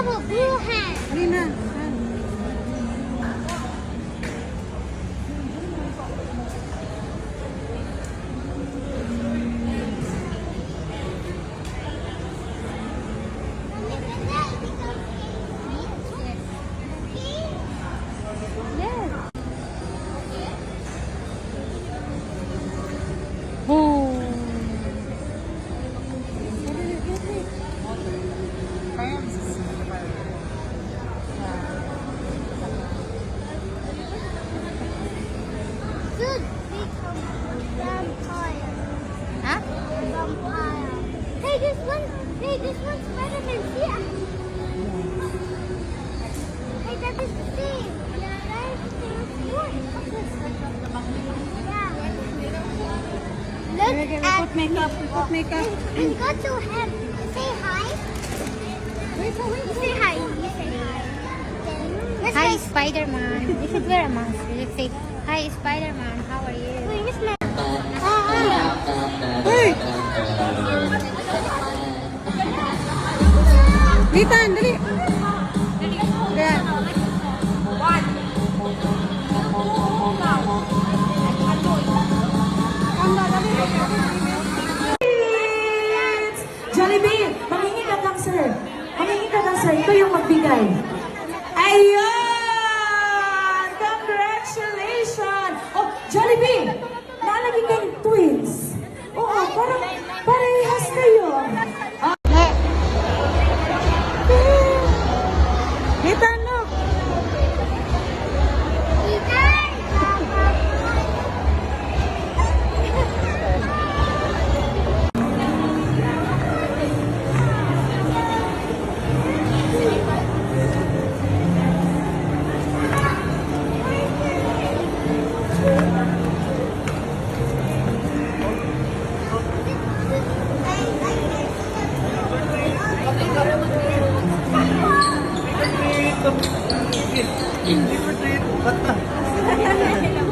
have a blue hand. Lina. Good become vampire. Huh? Vampire. Hey, this one's Spider-Man. See? Hey, that is the same. Yeah, that is the same one. Yeah. Look at Put makeup. Put makeup. and go to him. Say hi. You say hi. You say hi. Then, Hi, Spider-Man. You should wear a mask. You should say, hi, Spider-Man. How are you? Wait, Miss Ma- Uy! Litan, dali. Kaya. Jollibee, manghingi ka lang, sir. Manghingi ka lang, sir. Ito yung magbigay. Ayun! Congratulations! Oh, Jollibee! Nalagay kayong twins. Oo, parang parehas kayo. Litan, look.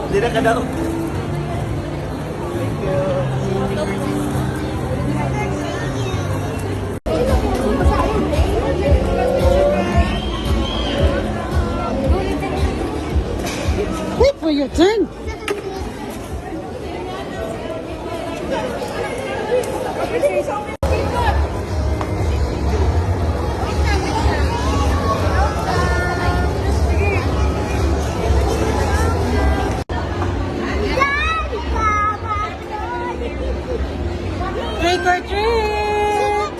Hindi na ka daw. Wait for your turn. Trick or treat!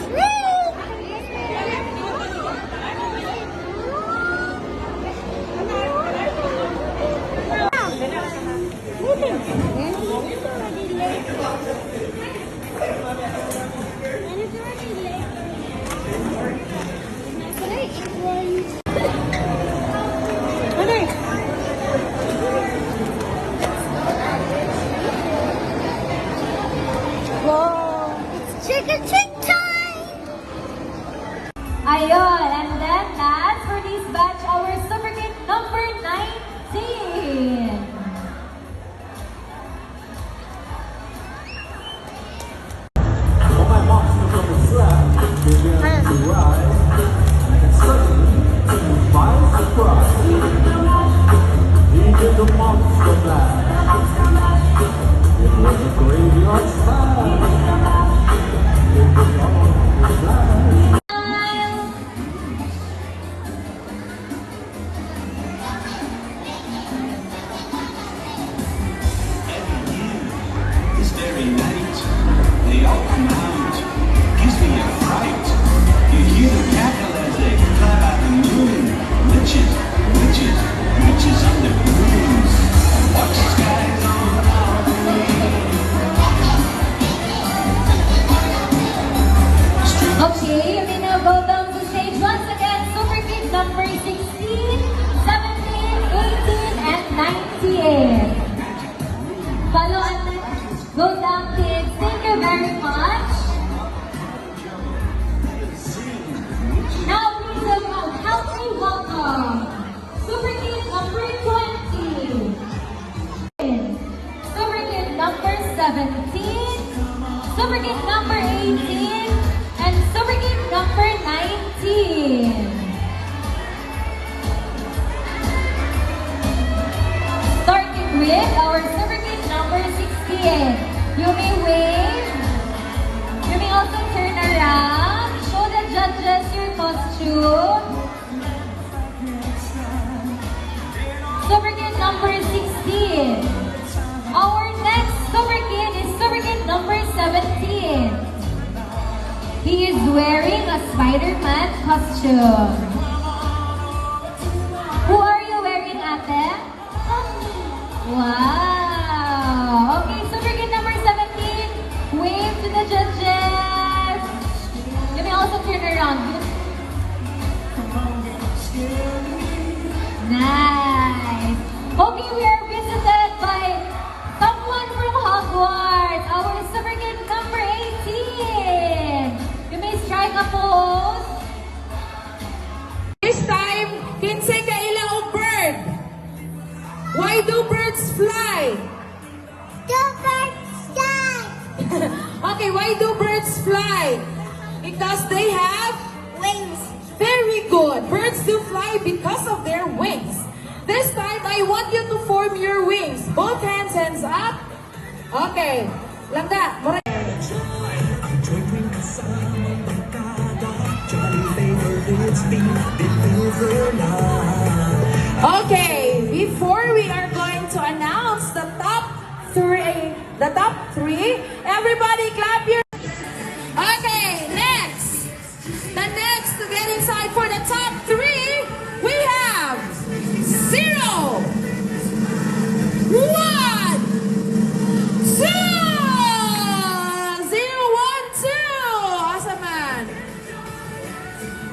Dali. Trick or treat time! Ayun, and then last for this batch, our Super Kid number 19. This very night, they all come out. Gives me a fright. You hear the cackle as they fly by the moon. Witches, witches, witches on the brooms. Watch the skies on Halloween. Okay, we now go down to stage once again. Super Kid number 16, 17, 18, and 19. Follow and go down, kids. Thank you very much. Now please help me welcome Super Kid number 20, Super Kid number 17, Super Kid number 18, and Super Kid number 19. wave. You may also turn around. Show the judges your costume. Super Kid number 16. Our next Super Kid is Super Kid number 17. He is wearing a Spider-Man costume. Who are you wearing, ate? Wow! Okay, Super Kid number 17. Wave to the judges. You may also turn around. Nice. Okay, we are visited by someone from Hogwarts. Our Super Kid number 18. You may strike a pose. This time, kinsay ka ilang og bird. Why do birds fly? The birds die. Okay, why do birds fly? Because they have Wings. very good. Birds do fly because of their wings. This time, I want you to form your wings. Both hands up. Okay. Langga. Mura- Okay, before we are going to announce the top three, everybody clap your... Okay, next. The next to get inside for the top three, we have 0, 1, 2, 0, 1, 2. Awesome man.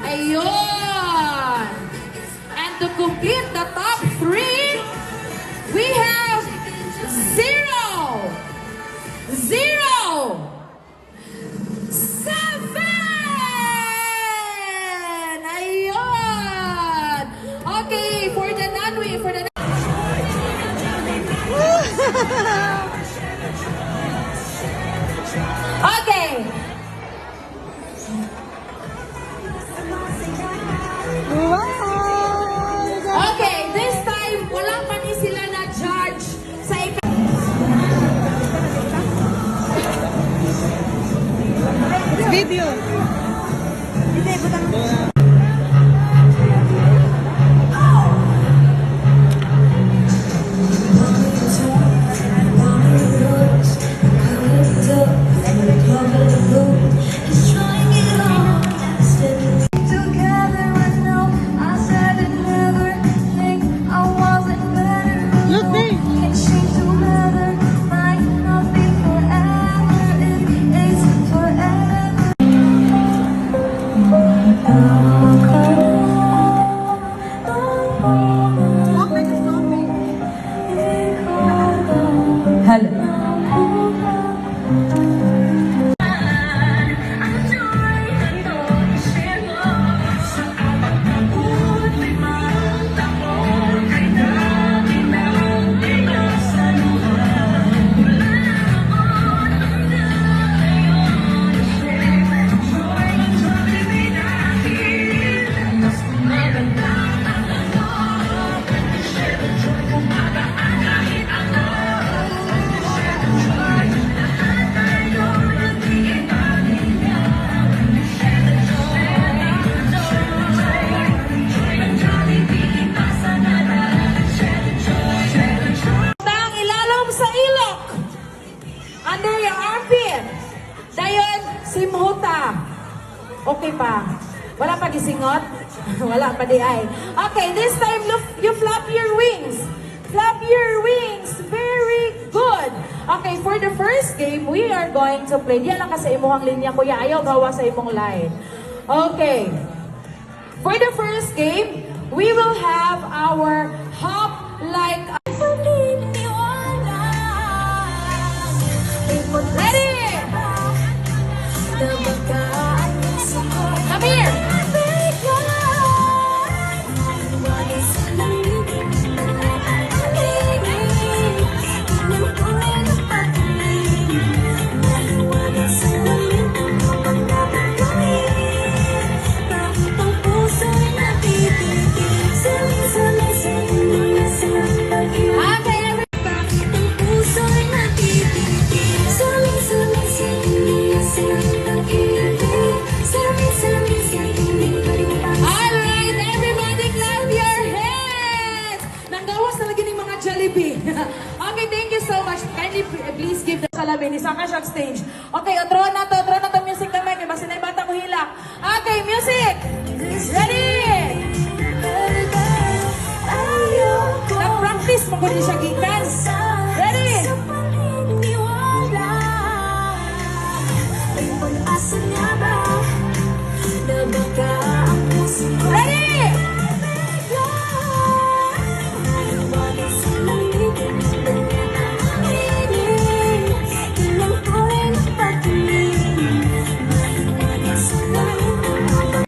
Ayun. And to complete the top three, we have 0, 0, 7. Ayun. Okay, for the non-way, for the Okay. Wow! Okay, this time, wala pa ni sila na judge sa Video. Look there. Tang ilalom sa ilok. Under your armpit. Dayon, simhuta. Okay pa. Wala pa gisingot? Wala pa di ay. Okay, this time you flap your wings. Flap your wings. Very good. Okay, for the first game, we are going to play. Diyan lang ka sa imuhang linya, kuya. Ayaw gawa sa imong line. Okay. For the first game, we will have our hop like ready? Come here. Thank you. Alright, everybody clap your hands! Nanggawas na lagi ng mga Jollibee. Okay, thank you so much. Kindly please give the salamin. Isa ka siya stage. Okay, o draw na to music na mic. Basta na yung bata mo hilak. Okay, music! Ready! Nag-practice mo ko din siya gitan. Ready! Ready!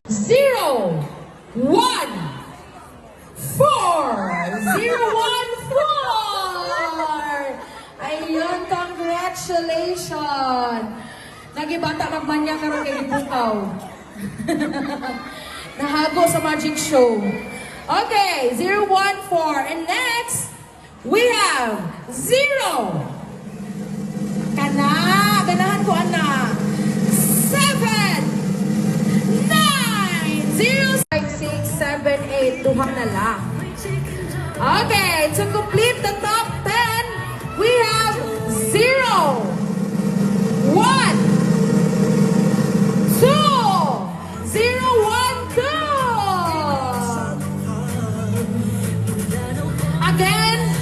Zero, 1, 4. 014! Ayun, congratulations! Nagibata magmanya karon kay Ibukaw. Nahago sa magic show. Okay, 014. And next, we have 0. Kana, ganahan ko ana. 7, 9, 0, 5, 6, 7, 8. Duhang na lang. Okay, to complete the top 10, we have 0, 1, 2, 0, 1, 2. Again.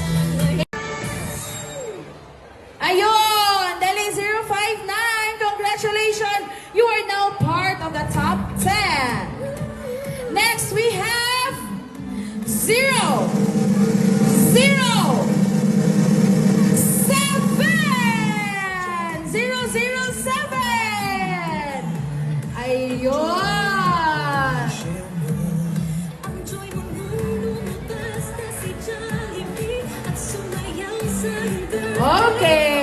Ayun, dali 059. Congratulations. You are now part of the top 10. Next, we have 0, 0, 7, 007. Ayun. Okay.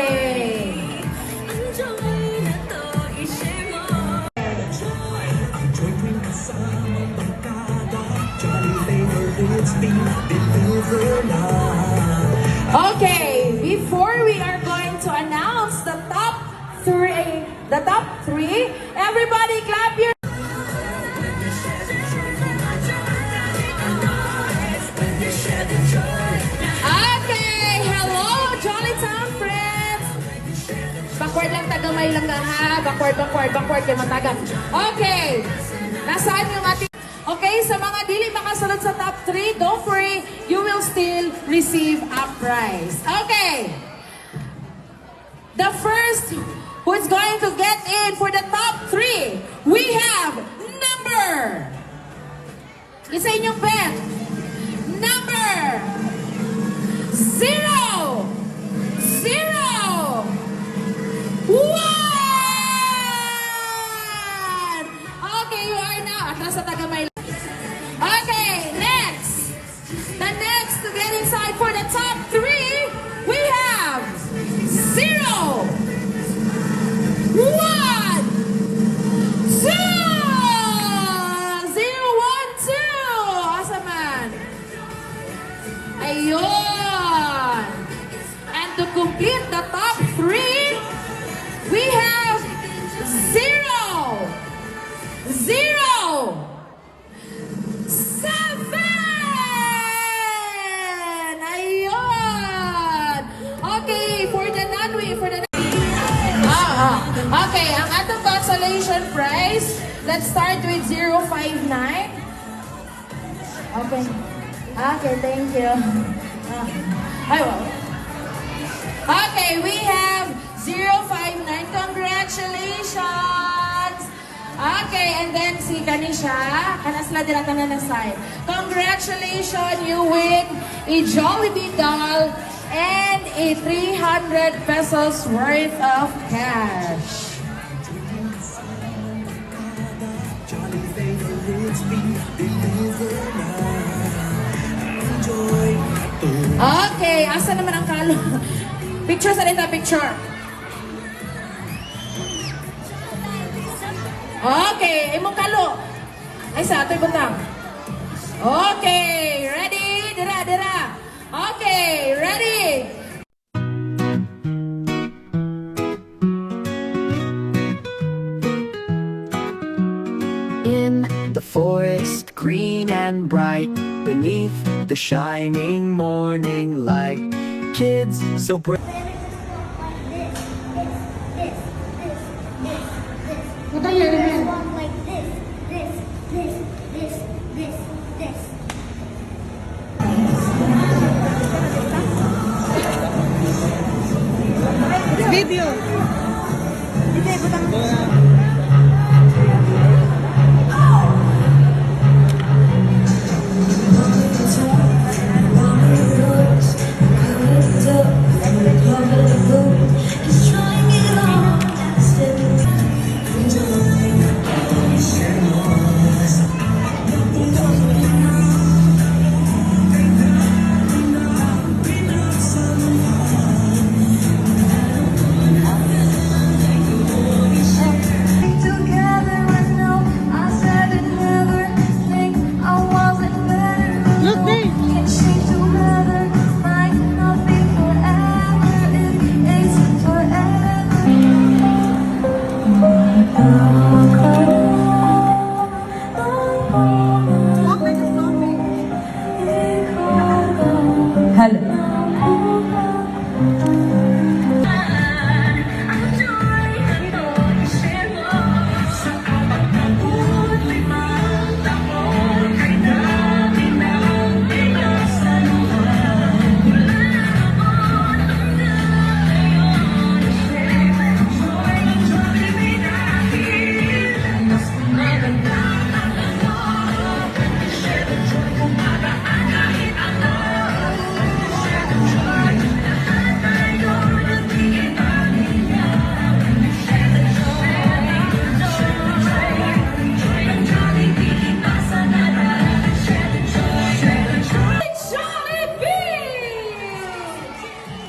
Okay, before we are going to announce the top three, everybody clap your. Okay, hello, Jolly Town friends. Backward lang, tagamay lang nga ha. Backward, kay matagang. Okay, nasaan yung ating... Okay, sa mga dili makasunod sa top 3, don't worry, you will still receive a prize. Okay. The first who is going to get in for the top 3, we have number. Isa inyong bet. Number 0, 0, 1. Okay, you are now. Atras sa tagamay. Okay, next. The next to get inside for the top 3, we have 0, 1, 2, 0, 1, 2. Asa man? Ayun. And to complete the top 3, we have 0, 0, 7! Ayun! Okay, for the okay, ang atong consolation prize, let's start with 059. Okay. Okay, thank you. Okay, we have 059. Congratulations! Okay, and then si Kanisha, kanasla din natin na side. Congratulations, you win a Jollibee doll and a 300 pesos worth of cash. Okay, asa naman ang kalo? Picture sa dito, picture. Okay, imong kalo. Ay sa ato'y butang. Okay, ready? Dira. Okay, ready? in the forest, green and bright, beneath the shining morning light. Kids so brave. What are your hands? Like this, this, this, this, this, this. It's video. Look there. Hello.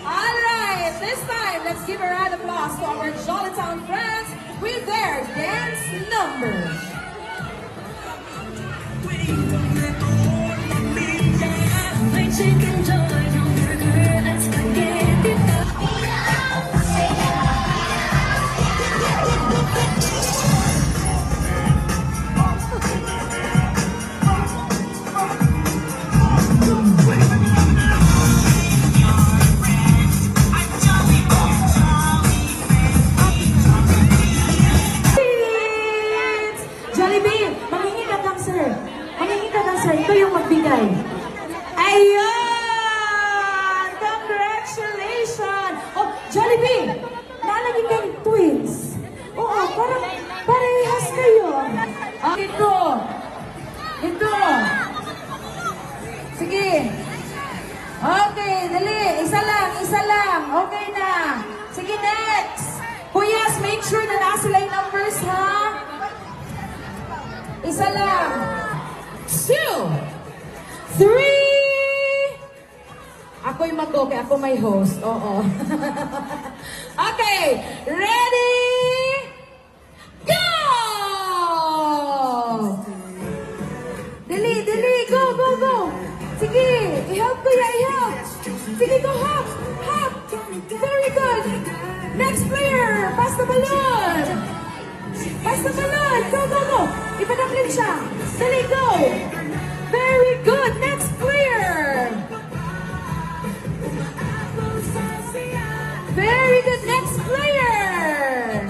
Alright, this time, let's give a round of applause to our Jollytown friends with their dance number. Jollibee, manghingi ka dancer. Manghingi ka dancer. Ito yung magbigay. Ayun! Congratulations! Oh, Jollibee! Nalagay kayo twins. Oo, parang parehas kayo. Ah, ito. Ito. Sige. Okay, dali. Isa lang, isa lang. Okay na. Sige, next. Kuyas, make sure na nasa sila yung numbers, ha? Isa lang. 2, 3. Ako'y mag-go, kaya ako may host. Oo. Okay. Ready? Go! Dali, dali. Go, go, go. Sige. I-help ko ya, i-help. Sige, go, hop. Hop. Very good. Next player. Pass the balloon. Pass the balloon. Go, go, go. Ipadaklim siya. Dali, go. Very good. Next player. Very good. Next player.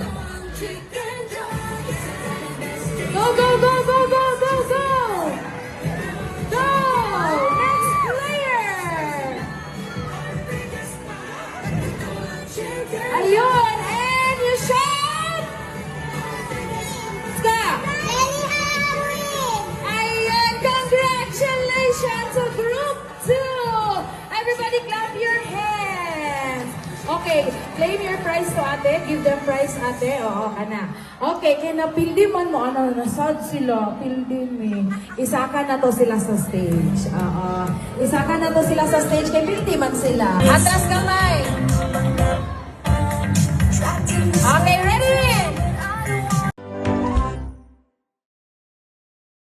Go, go, go, go, go, go, go. Go. Next player. Ayun. And you shout. Ska. Ayun. Congratulations to Group 2. Everybody clap your hands. Okay, claim your prize to ate. Give them prize ate. Oo, kana. Okay, kaya napildi man mo. Ano, nasad sila. Pildi me. Isa ka na to sila sa stage. Oo. Isa ka na to sila sa stage. Kaya pildi man sila. Atras kamay. Okay, ready?